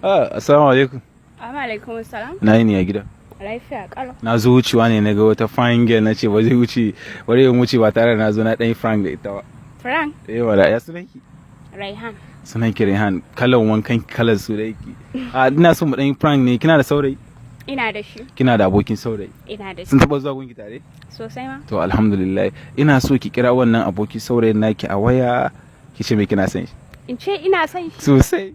Assalamu alaikum. Amma alaikum assalam. Na yi ni a gida. Lafiya kalau. Na zo wucewa ne na ga wata fine girl na ce ba zai wuce bari in wuce ba tare da na zo na ɗan Frank da ita ba. Frank? Wala ya sunan ki? Raihan. Sunan ki Raihan. Kalan wankan kalan su da yake. Ina so mu ɗan Frank ne. Kina da saurayi? Ina da shi. Kina da abokin saurayi? Ina da shi. Sun taɓa zuwa gunki tare? Sosai ma. To alhamdulillah. Ina so ki kira wannan abokin saurayin naki a waya ki ce me kina son shi. In ce ina son shi? Sosai.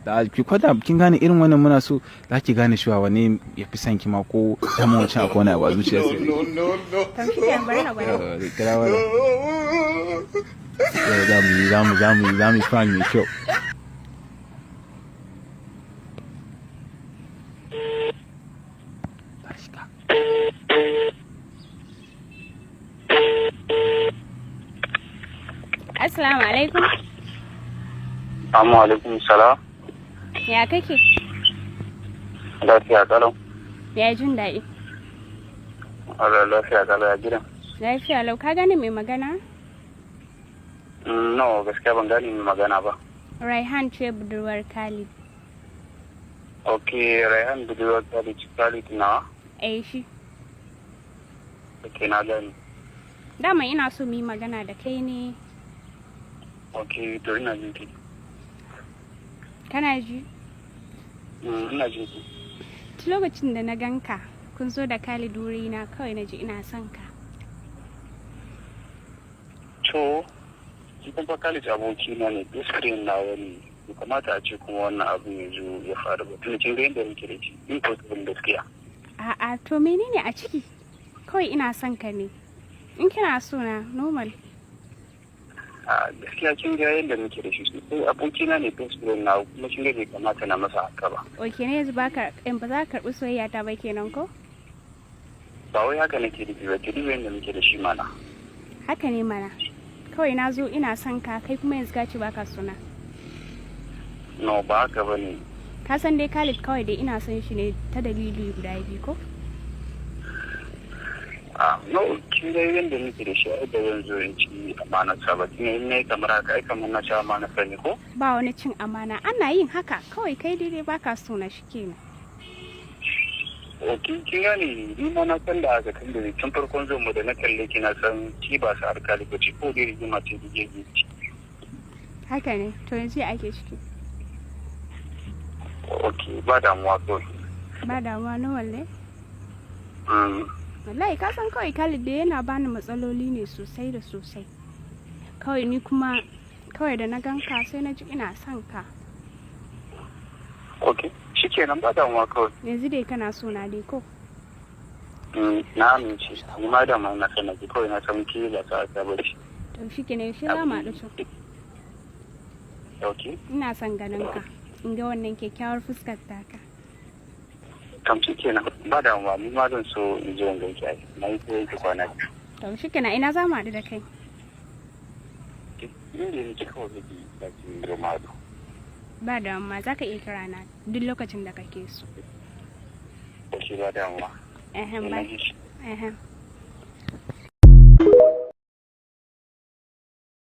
Da ki kwada kin gane irin wannan muna so za ki gane cewa wani ya fi son ki ma ko dama wancan akwai wani abu a zuciya sai kan shi ke bari na gwada kira wani za mu fan mai kyau. Assalamu alaikum. Assalamu alaikum salam. Ya kake? Lafiya kalau. Ya jin daɗi. Allah lafiya kalau ya gidan. Lafiya lau, ka gane mai magana? No, gaskiya ban gane mai magana ba. Raihan ce budurwar Khalid. Okay, Raihan budurwar Khalid na? Shi. Okay, na gani. Dama ina so mu yi magana da kai ne. Okay, to ina jin ki. Kana ji? Ina jin ki. Lokacin da na ganka, kun zo da Khalid wurina kawai na ji ina son ka. To, cikin fa Khalid aboki na ne, screen na wani. Ya kamata a ce kuma wannan abin yanzu ya faru ba. Tun kin ga yadda muke da shi, impossible gaskiya. A'a, to menene a ciki? Kawai ina son ka ne. In kina so na normal. Gaskiya kin ga yadda muke da shi sosai abokina ne facebook na kuma kin ga bai kamata na masa haka ba. Ok, ne yanzu ba za ka karɓi soyayya ta ba kenan ko? Ba wai haka nake nufi ba, ki duba yadda muke da shi mana. Haka ne mana. Kawai na zo ina son ka, kai kuma yanzu ka ce baka suna. No, ba haka ba ne. Ka san dai Khalid kawai dai ina son shi ne ta dalili guda biyu ko? No, kin ga yadda muke da shi ai da zan zo in ci amana sa ba. Kin ne kamar haka ai kamar na ci amana sa ne ko? Ba wani cin amana, ana yin haka kawai kai dai baka suna shi kenan. Okay, kin gane ni ma na san da haka tun da tun farkon zo mu da na kalle ki na san ki ba sa alkali ba ci ko dai rigima ce dige ci. Haka ne, to yanzu ake ciki. Okay, ba damuwa to. Ba damuwa na walle? Wallahi ka san kawai Khalid da yana bani matsaloli ne sosai da sosai. Kawai ni kuma kawai da na ganka sai na ji ina son ka. Okay, shikenan ba damuwa kawai. Yanzu dai kana so na dai ko? Na amince, ni ma da mai na sanar ki kawai na san ki da ta ta bace. To shikenan shi za mu haɗu to. Okay. Ina son ganin ka. In ga wannan kyakkyawar fuskar taka. Kam shikenan ba damuwa ni ma zan so in je in ganki ai. Na yi koyi ki kwana. To shikenan ina za mu haɗu da kai. Inda yake kawai da ki zo ma haɗu. Ba damuwa za ka iya kira na duk lokacin da kake so. Ba damuwa. Ba.